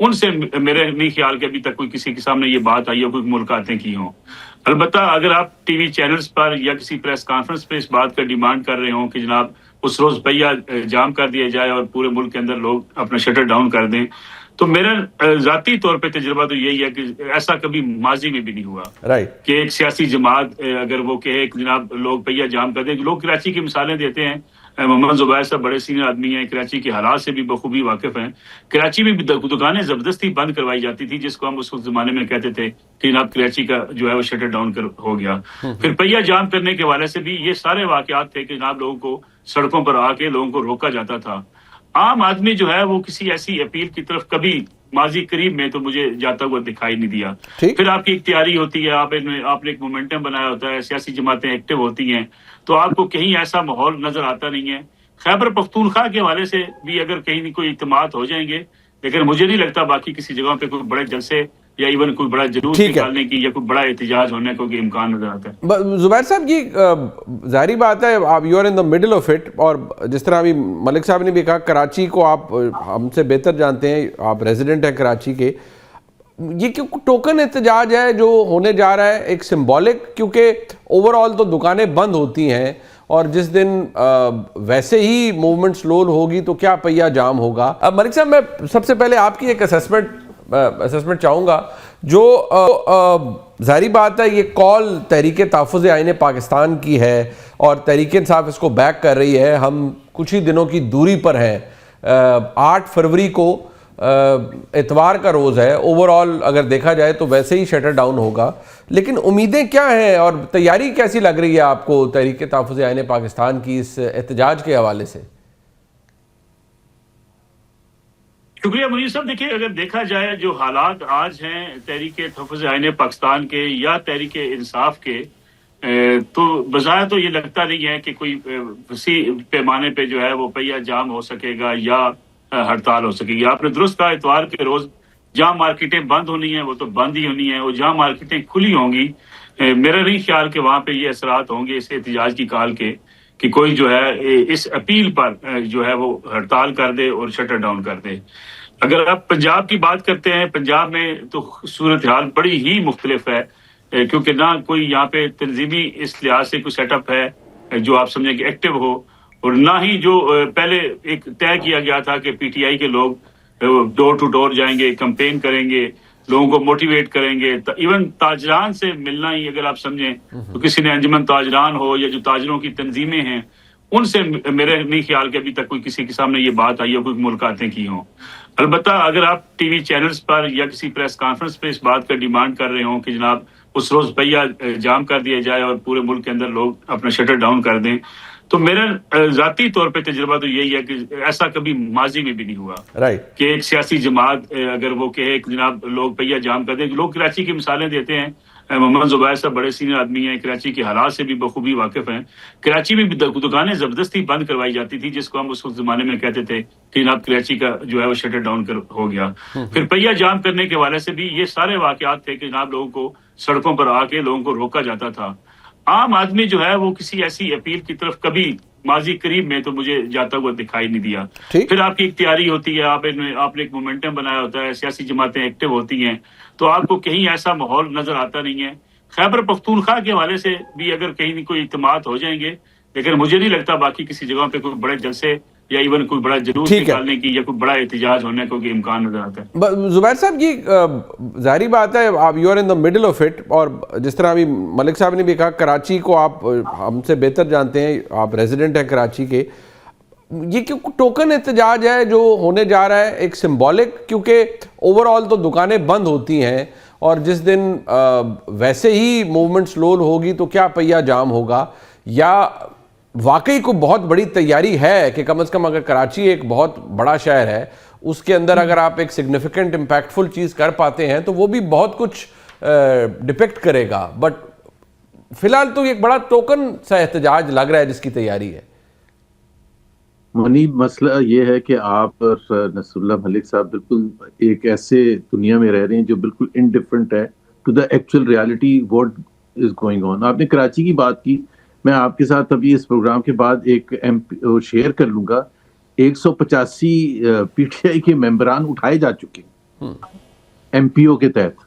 ان سے میرے نہیں خیال کہ ابھی تک کوئی کسی کے سامنے یہ بات آئی ہو کوئی ملاقاتیں کی ہوں. البتہ اگر آپ ٹی وی چینلز پر یا کسی پریس کانفرنس پہ اس بات کا ڈیمانڈ کر رہے ہوں کہ جناب اس روز پہیا جام کر دیا جائے اور پورے ملک کے اندر لوگ اپنا شٹر ڈاؤن کر دیں، تو میرا ذاتی طور پہ تجربہ تو یہی ہے کہ ایسا کبھی ماضی میں بھی نہیں ہوا کہ ایک سیاسی جماعت اگر وہ کہے کہ جناب لوگ پہیا جام کر دیں. لوگ کراچی کی مثالیں دیتے ہیں. محمد زبیر صاحب بڑے سینئر آدمی ہیں، کراچی کے حالات سے بھی بخوبی واقف ہیں. کراچی میں بھی دکانیں زبردستی بند کروائی جاتی تھی، جس کو ہم اس وقت زمانے میں کہتے تھے کہ جناب کراچی کا جو ہے وہ شٹر ڈاؤن ہو گیا. پھر پہیا جام کرنے کے حوالے سے بھی یہ سارے واقعات تھے کہ جناب لوگوں کو سڑکوں پر آ کے لوگوں کو روکا جاتا تھا. عام آدمی جو ہے وہ کسی ایسی اپیل کی طرف کبھی ماضی قریب میں تو مجھے جاتا ہوا دکھائی نہیں دیا. پھر آپ کی اختیاری ہوتی ہے، آپ نے ایک مومنٹم بنایا ہوتا ہے، سیاسی جماعتیں ایکٹیو ہوتی ہیں، تو آپ کو کہیں ایسا ماحول نظر آتا نہیں ہے. خیبر پختونخوا کے حوالے سے بھی اگر کہیں کوئی اجتماعات ہو جائیں گے، لیکن مجھے نہیں لگتا باقی کسی جگہوں پہ کوئی بڑے جلسے یا ایون کوئی بڑا جلوس نکالنے کی یا کوئی بڑا احتجاج ہونے کو کوئی امکان نظر آتا ہے. زبیر صاحب یہ ظاہری بات ہے، آپ you are in the middle of it, اور جس طرح ابھی ملک صاحب نے بھی کہا کراچی کو آپ ہم سے بہتر جانتے ہیں، آپ ریزیڈنٹ ہیں کراچی کے. یہ ٹوکن احتجاج ہے جو ہونے جا رہا ہے، ایک سمبولک، کیونکہ اوور آل تو دکانیں بند ہوتی ہیں اور جس دن ویسے ہی موومنٹ سلو ہوگی تو کیا پہیا جام ہوگا. ملک صاحب میں سب سے پہلے آپ کی ایک اسسمنٹ چاہوں گا. جو ظاہری بات ہے یہ کال تحریک تحفظ آئین پاکستان کی ہے اور تحریک انصاف اس کو بیک کر رہی ہے. ہم کچھ ہی دنوں کی دوری پر ہیں. 8 فروری کو اتوار کا روز ہے. اوور آل اگر دیکھا جائے تو ویسے ہی شٹر ڈاؤن ہوگا، لیکن امیدیں کیا ہیں اور تیاری کیسی لگ رہی ہے آپ کو تحریک تحفظ آئین پاکستان کی اس احتجاج کے حوالے سے؟ شکریہ منیر صاحب. دیکھیں اگر دیکھا جائے جو حالات آج ہیں تحریک تحفظ آئین پاکستان کے یا تحریک انصاف کے، تو بظاہر تو یہ لگتا نہیں ہے کہ کوئی وسیع پیمانے پہ جو ہے وہ پہیا جام ہو سکے گا یا ہڑتال ہو سکے گی. آپ نے درست کہا، اتوار کے روز جہاں مارکیٹیں بند ہونی ہیں وہ تو بند ہی ہونی ہیں، اور جہاں مارکیٹیں کھلی ہوں گی میرا نہیں خیال کہ وہاں پہ یہ اثرات ہوں گے اس احتجاج کی کال کے کہ کوئی جو ہے اس اپیل پر جو ہے وہ ہڑتال کر دے اور شٹر ڈاؤن کر دے. اگر آپ پنجاب کی بات کرتے ہیں، پنجاب میں تو صورتحال بڑی ہی مختلف ہے، کیونکہ نہ کوئی یہاں پہ تنظیمی اس لحاظ سے کوئی سیٹ اپ ہے جو آپ سمجھیں کہ ایکٹیو ہو، اور نہ ہی جو پہلے ایک طے کیا گیا تھا کہ پی ٹی آئی کے لوگ ڈور ٹو ڈور جائیں گے، کمپین کریں گے، لوگوں کو موٹیویٹ کریں گے. ایون تاجران سے ملنا ہی اگر آپ سمجھیں تو کسی نے انجمن تاجران ہو یا جو تاجروں کی تنظیمیں ہیں ان سے میرے نہیں خیال کہ ابھی تک کوئی کسی کے سامنے یہ بات آئی ہو کوئی ملاقاتیں کی ہوں. البتہ اگر آپ ٹی وی چینلز پر یا کسی پریس کانفرنس پہ اس بات کا ڈیمانڈ کر رہے ہوں کہ جناب اس روز پہیا جام کر دیا جائے اور پورے ملک کے اندر لوگ اپنا شٹر ڈاؤن کر دیں، تو میرا ذاتی طور پہ تجربہ تو یہی ہے کہ ایسا کبھی ماضی میں بھی نہیں ہوا کہ ایک سیاسی جماعت اگر وہ کہے کہ جناب لوگ پہیا جام کر دیں. لوگ کراچی کی مثالیں دیتے ہیں. محمد زبیر صاحب بڑے سینئر آدمی ہیں، کراچی کے حالات سے بھی بخوبی واقف ہیں. کراچی میں بھی دکانیں زبردستی بند کروائی جاتی تھی، جس کو ہم اس وقت زمانے میں کہتے تھے کہ جناب کراچی کا جو ہے وہ شٹر ڈاؤن ہو گیا. پھر پہیا جام کرنے کے حوالے سے بھی یہ سارے واقعات تھے کہ جناب لوگوں کو سڑکوں پر آ کے لوگوں کو روکا جاتا تھا. عام آدمی جو ہے وہ کسی ایسی اپیل کی طرف کبھی ماضی قریب میں تو مجھے جاتا ہوا دکھائی نہیں دیا. پھر آپ کی اختیاری ہوتی ہے، آپ نے ایک مومنٹم بنایا ہوتا ہے، سیاسی جماعتیں ایکٹیو ہوتی ہیں، تو آپ کو کہیں ایسا ماحول نظر آتا نہیں ہے. خیبر پختونخوا کے حوالے سے بھی اگر کہیں کوئی اجتماعات ہو جائیں گے، لیکن مجھے نہیں لگتا باقی کسی جگہوں پہ کوئی بڑے جلسے یا ایون کوئی بڑا جلوس نکالنے کی یا کوئی بڑا احتجاج ہونے کو کوئی امکان نظر آتا ہے. زبیر صاحب یہ ظاہری بات ہے، آپ you are in the middle of it, اور جس طرح ابھی ملک صاحب نے بھی کہا کراچی کو آپ ہم سے بہتر جانتے ہیں، آپ ریزیڈنٹ ہیں کراچی کے. یہ ٹوکن احتجاج ہے جو ہونے جا رہا ہے، ایک سمبولک، کیونکہ اوور آل تو دکانیں بند ہوتی ہیں اور جس دن ویسے ہی موومنٹ سلو ہوگی تو کیا پہیا جام ہوگا. یا واقعی کوئی بہت بڑی تیاری ہے کہ کم از کم اگر کراچی ایک بہت بڑا شہر ہے اس کے اندر اگر آپ ایک سگنیفیکنٹ امپیکٹفل چیز کر پاتے ہیں تو وہ بھی بہت کچھ ڈپیکٹ کرے گا. بٹ فی الحال تو ایک بڑا ٹوکن سا احتجاج لگ رہا ہے جس کی تیاری ہے. منی مسئلہ یہ ہے کہ آپ اور نصر اللہ ملک صاحب بالکل ایک ایسے دنیا میں رہ رہے ہیں جو بالکل انڈیفرنٹ ہے to the actual reality what is going on. آپ نے کراچی کی بات کی، میں آپ کے ساتھ ابھی اس پروگرام کے بعد ایک شیئر کر لوں گا. 185 پی ٹی آئی کے ممبران اٹھائے جا چکے ہیں MPO کے تحت,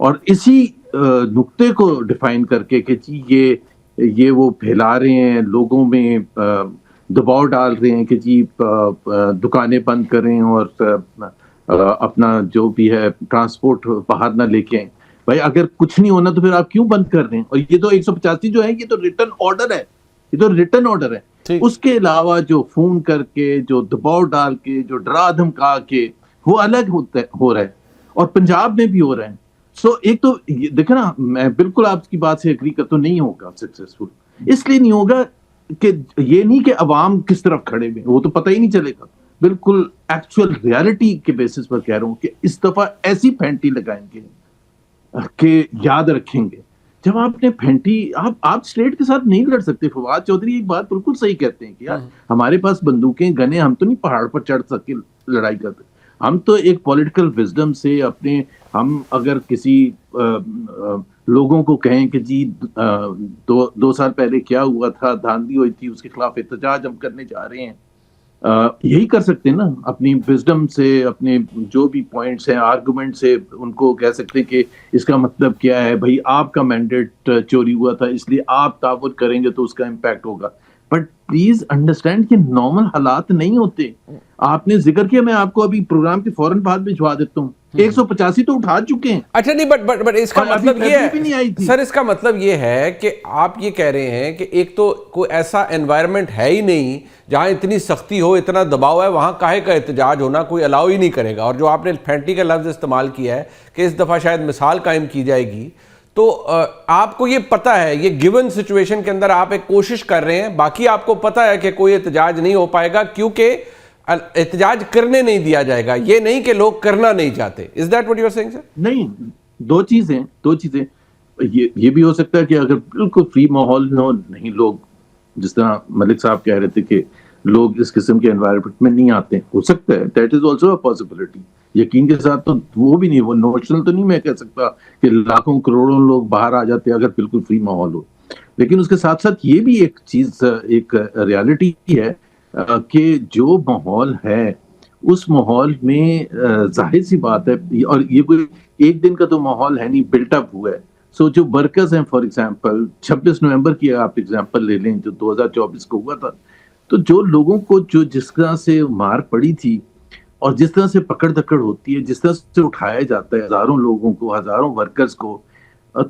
اور اسی نقطے کو ڈیفائن کر کے کہ جی یہ وہ پھیلا رہے ہیں لوگوں میں, دباؤ ڈال رہے ہیں کہ جی دکانیں بند کریں اور اپنا جو بھی ہے ٹرانسپورٹ باہر نہ لے کے آئیں. بھائی اگر کچھ نہیں ہونا تو پھر آپ کیوں بند کر رہے ہیں؟ اور یہ تو 185 جو ہے یہ تو ریٹن آرڈر ہے, یہ تو ریٹن آرڈر ہے. اس کے علاوہ جو فون کر کے, جو دباؤ ڈال کے, جو ڈرا دھمکا کے, وہ الگ ہو رہا ہے, اور پنجاب میں بھی ہو رہا ہے. سو ایک تو دیکھیں نا, میں بالکل آپ کی بات سے اگری کرتا ہوں, نہیں ہوگا سکسیسفل. اس لیے نہیں ہوگا کہ یہ نہیں کہ عوام کس طرف کھڑے ہوئے, وہ تو پتہ ہی نہیں چلے گا. بالکل ایکچوئل ریالٹی کے بیسس پر کہہ رہا ہوں کہ اس دفعہ ایسی پھینٹی لگائیں گے کہ یاد رکھیں گے. جب آپ نے پھینٹی, آپ اسٹیٹ کے ساتھ نہیں لڑ سکتے. فواد چودھری ایک بات بالکل صحیح کہتے ہیں کہ یار ہمارے پاس بندوقیں گنے, ہم تو نہیں پہاڑ پر چڑھ سکے لڑائی کرتے. ہم تو ایک پولیٹیکل وزڈم سے اپنے, ہم اگر کسی لوگوں کو کہیں کہ جی 2 سال پہلے کیا ہوا تھا, دھاندلی ہوئی تھی, اس کے خلاف احتجاج ہم کرنے جا رہے ہیں, یہی کر سکتے ہیں نا اپنی وزڈم سے, اپنے جو بھی پوائنٹس ہیں آرگومنٹ سے ان کو کہہ سکتے ہیں کہ اس کا مطلب کیا ہے بھائی, آپ کا مینڈیٹ چوری ہوا تھا اس لیے آپ تعاون کریں گے تو اس کا امپیکٹ ہوگا. بٹ پلیز انڈرسٹینڈ کہ نارمل حالات نہیں ہوتے. آپ نے ذکر کیا, میں آپ کو ابھی پروگرام کے فوراً بعد بھجوا دیتا ہوں, 185 تو اٹھا چکے ہیں. اچھا نہیں, بٹ اس کا مطلب یہ ہے سر, اس کا مطلب یہ ہے کہ آپ یہ کہہ رہے ہیں کہ ایک تو کوئی ایسا انوائرمنٹ ہے ہی نہیں جہاں اتنی سختی ہو, اتنا دباؤ ہے, وہاں کاہے کا احتجاج ہونا کوئی الاؤ ہی نہیں کرے گا. اور جو آپ نے پھینٹی کا لفظ استعمال کیا ہے کہ اس دفعہ شاید مثال قائم کی جائے گی, تو آپ کو یہ پتہ ہے یہ گیون سچویشن کے اندر آپ ایک کوشش کر رہے ہیں, باقی آپ کو پتہ ہے کہ کوئی احتجاج نہیں ہو پائے گا کیونکہ احتجاج کرنے نہیں دیا جائے گا, یہ نہیں کہ لوگ کرنا نہیں چاہتے. Is that what you are saying, sir? نہیں, دو چیزیں. یہ بھی ہو سکتا ہے کہ اگر بالکل فری ماحول ہو, نہیں لوگ جس طرح ملک صاحب کہہ رہے تھے کہ لوگ اس قسم کے انوائرمنٹ میں نہیں آتے, ہو سکتا ہے, that is also a possibility. یقین کے ساتھ تو وہ بھی نہیں, وہ نوشنل تو نہیں میں کہہ سکتا کہ لاکھوں کروڑوں لوگ باہر آ جاتے اگر بالکل فری ماحول ہو. لیکن اس کے ساتھ ساتھ یہ بھی ایک چیز, ایک ریالٹی ہے کہ جو ماحول ہے اس ماحول میں ظاہر سی بات ہے, اور یہ کوئی ایک دن کا تو ماحول ہے نہیں, بلٹ اپ ہوا ہے. سو جو ورکرز ہیں, فار ایگزامپل 26 نومبر کی آپ ایگزامپل لے لیں جو 2024 کو ہوا تھا, تو جو لوگوں کو جو جس طرح سے مار پڑی تھی اور جس طرح سے پکڑ دکڑ ہوتی ہے, جس طرح سے اٹھایا جاتا ہے ہزاروں لوگوں کو, ہزاروں ورکرز کو,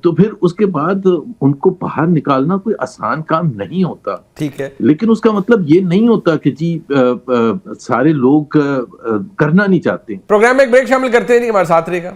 تو پھر اس کے بعد ان کو باہر نکالنا کوئی آسان کام نہیں ہوتا. ٹھیک ہے, لیکن اس کا مطلب یہ نہیں ہوتا کہ جی سارے لوگ کرنا نہیں چاہتے. پروگرام میں ایک بریک شامل کرتے ہیں, نہیں ہمارے ساتھ رہے گا.